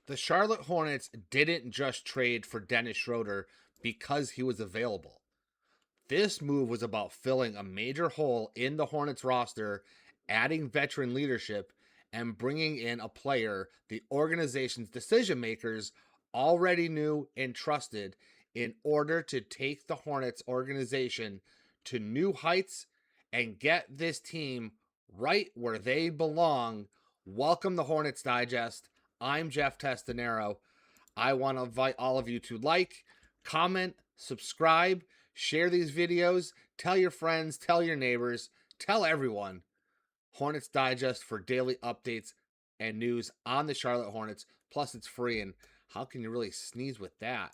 The Charlotte Hornets didn't just trade for Dennis Schroder because he was available. This move was about filling a major hole in the Hornets roster, adding veteran leadership, and bringing in a player the organization's decision makers already knew and trusted in order to take the Hornets organization to new heights and get this team right where they belong. Welcome to Hornets Digest. I'm Jeff Testanero. I want to invite all of you to like, comment, subscribe, share these videos, tell your friends, tell your neighbors, tell everyone. Hornets Digest for daily updates and news on the Charlotte Hornets. Plus, it's free, and how can you really sneeze with that?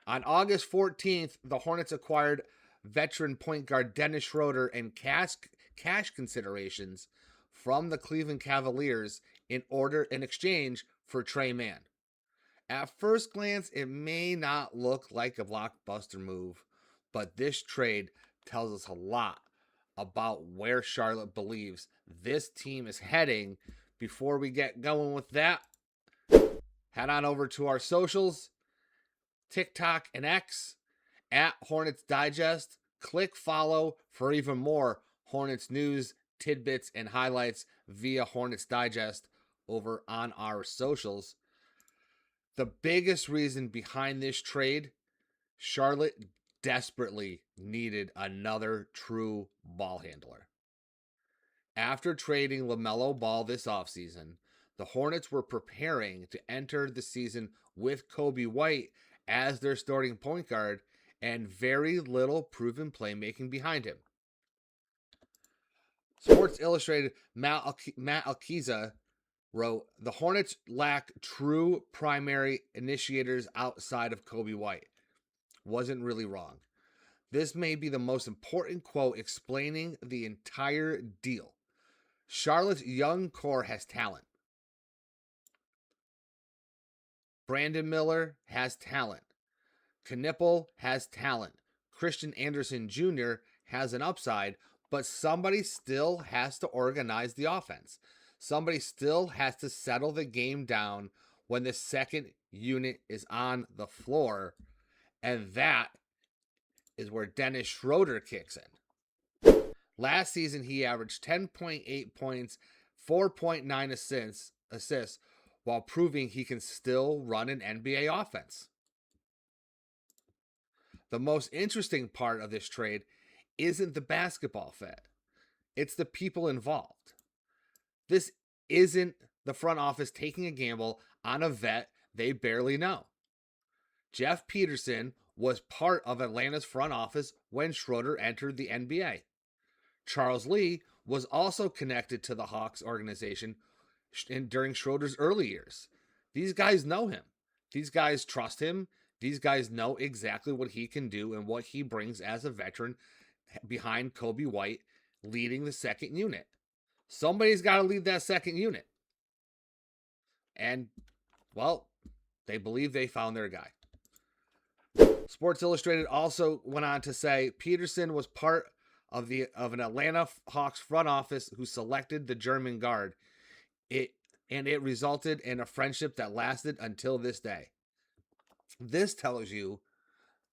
On August 14th, the Hornets acquired veteran point guard Dennis Schroder and cash considerations from the Cleveland Cavaliers in exchange for Trey Mann. At first glance, it may not look like a blockbuster move, but this trade tells us a lot about where Charlotte believes this team is heading. Before we get going with that, head on over to our socials, TikTok and X, at Hornets Digest. Click follow for even more Hornets news, tidbits, and highlights via Hornets Digest over on our socials. The biggest reason behind this trade, Charlotte desperately needed another true ball handler. After trading LaMelo Ball this offseason, the Hornets were preparing to enter the season with Kobe White as their starting point guard and very little proven playmaking behind him. Sports Illustrated Matt Alkiza wrote, the Hornets lack true primary initiators outside of Kobe White. Wasn't really wrong. This may be the most important quote explaining the entire deal. Charlotte's young core has talent. Brandon Miller has talent. Knipple has talent. Christian Anderson Jr. has an upside, but somebody still has to organize the offense. Somebody still has to settle the game down when the second unit is on the floor. And that is where Dennis Schroder kicks in. Last season, he averaged 10.8 points, 4.9 assists, while proving he can still run an NBA offense. The most interesting part of this trade isn't the basketball fit. It's the people involved. This isn't the front office taking a gamble on a vet they barely know. Jeff Peterson was part of Atlanta's front office when Schroder entered the NBA. Charles Lee was also connected to the Hawks organization during Schroder's early years. These guys know him. These guys trust him. These guys know exactly what he can do and what he brings as a veteran behind Kobe White leading the second unit. Somebody's got to lead that second unit. And, well, they believe they found their guy. Sports Illustrated also went on to say Peterson was part of an Atlanta Hawks front office who selected the German guard. It resulted in a friendship that lasted until this day. This tells you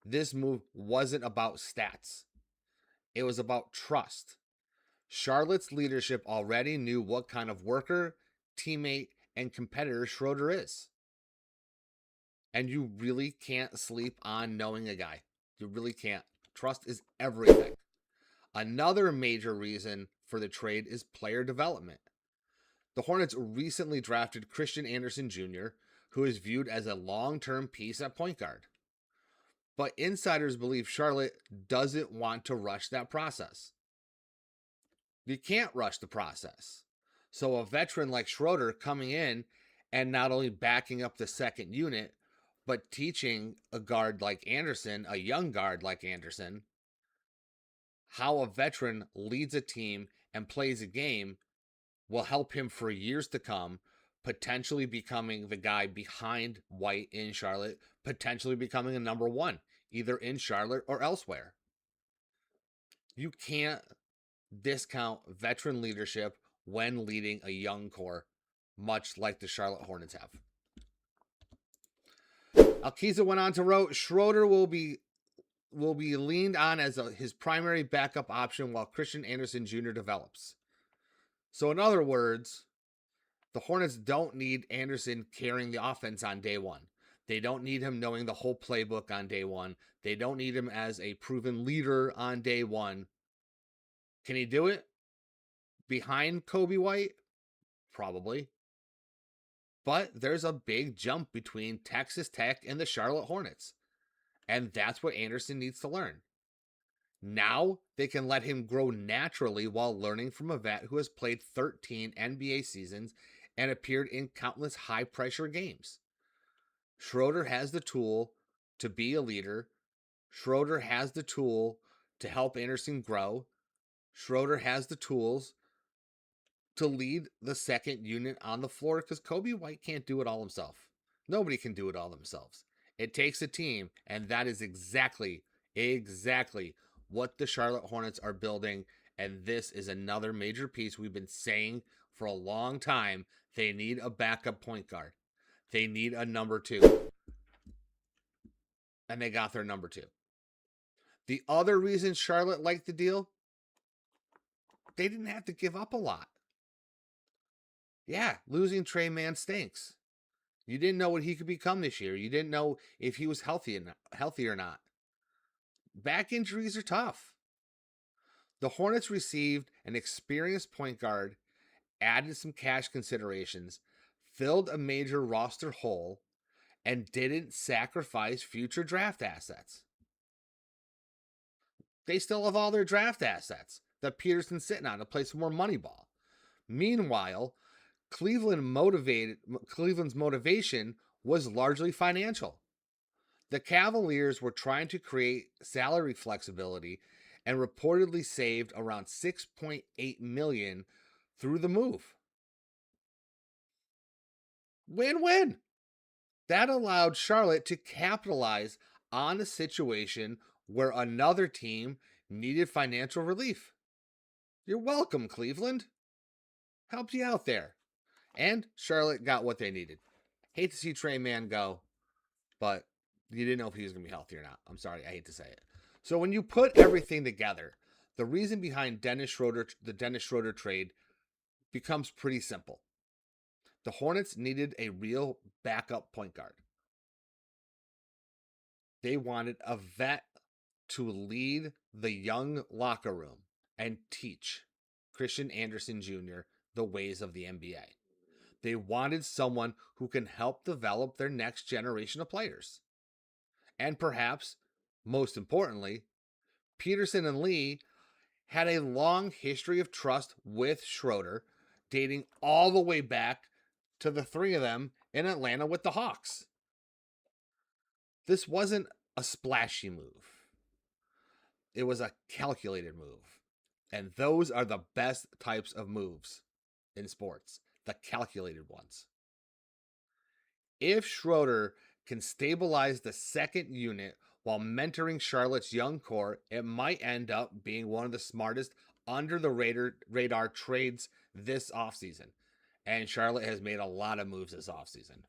this move wasn't about stats. It was about trust. Charlotte's leadership already knew what kind of worker, teammate, and competitor Schroder is. And you really can't sleep on knowing a guy. You really can't. Trust is everything. Another major reason for the trade is player development. The Hornets recently drafted Christian Anderson Jr., who is viewed as a long-term piece at point guard. But insiders believe Charlotte doesn't want to rush that process. You can't rush the process. So a veteran like Schroder coming in and not only backing up the second unit, but teaching a guard like Anderson, a young guard like Anderson, how a veteran leads a team and plays a game will help him for years to come, potentially becoming the guy behind White in Charlotte, potentially becoming a number one, either in Charlotte or elsewhere. You can't discount veteran leadership when leading a young core, much like the Charlotte Hornets have. Alkiza went on to write, Schroder will be leaned on as his primary backup option while Christian Anderson Jr. develops. So in other words, the Hornets don't need Anderson carrying the offense on day one. They don't need him knowing the whole playbook on day one. They don't need him as a proven leader on day one. Can he do it behind Kobe White? Probably. But there's a big jump between Texas Tech and the Charlotte Hornets. And that's what Anderson needs to learn. Now they can let him grow naturally while learning from a vet who has played 13 NBA seasons and appeared in countless high-pressure games. Schroder has the tool to be a leader. Schroder has the tool to help Anderson grow. Schroder has the tools to lead the second unit on the floor because Kobe White can't do it all himself. Nobody can do it all themselves. It takes a team, and that is exactly what the Charlotte Hornets are building, and this is another major piece we've been saying for a long time. They need a backup point guard. They need a number two. And they got their number two. The other reason Charlotte liked the deal, they didn't have to give up a lot. Yeah, losing Trey Mann stinks. You didn't know what he could become this year. You didn't know if he was healthy or not. Back injuries are tough. The Hornets received an experienced point guard, added some cash considerations, filled a major roster hole, and didn't sacrifice future draft assets. They still have all their draft assets that Peterson's sitting on to play some more money ball. Meanwhile, Cleveland's motivation was largely financial. The Cavaliers were trying to create salary flexibility and reportedly saved around $6.8 million through the move. Win-win. That allowed Charlotte to capitalize on a situation where another team needed financial relief. You're welcome, Cleveland. Helped you out there. And Charlotte got what they needed. Hate to see Trey Mann go, but you didn't know if he was going to be healthy or not. I'm sorry, I hate to say it. So when you put everything together, the reason behind the Dennis Schroder trade becomes pretty simple. The Hornets needed a real backup point guard. They wanted a vet to lead the young locker room and teach Christian Anderson Jr. the ways of the NBA. They wanted someone who can help develop their next generation of players. And perhaps, most importantly, Peterson and Lee had a long history of trust with Schroder, dating all the way back to the three of them in Atlanta with the Hawks. This wasn't a splashy move. It was a calculated move. And those are the best types of moves in sports, the calculated ones. If Schroder can stabilize the second unit while mentoring Charlotte's young core, it might end up being one of the smartest under the radar trades this offseason. And Charlotte has made a lot of moves this offseason.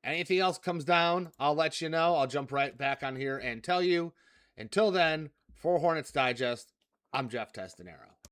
Anything else comes down, I'll let you know. I'll jump right back on here and tell you. Until then, for Hornets Digest, I'm Jeff Testanero.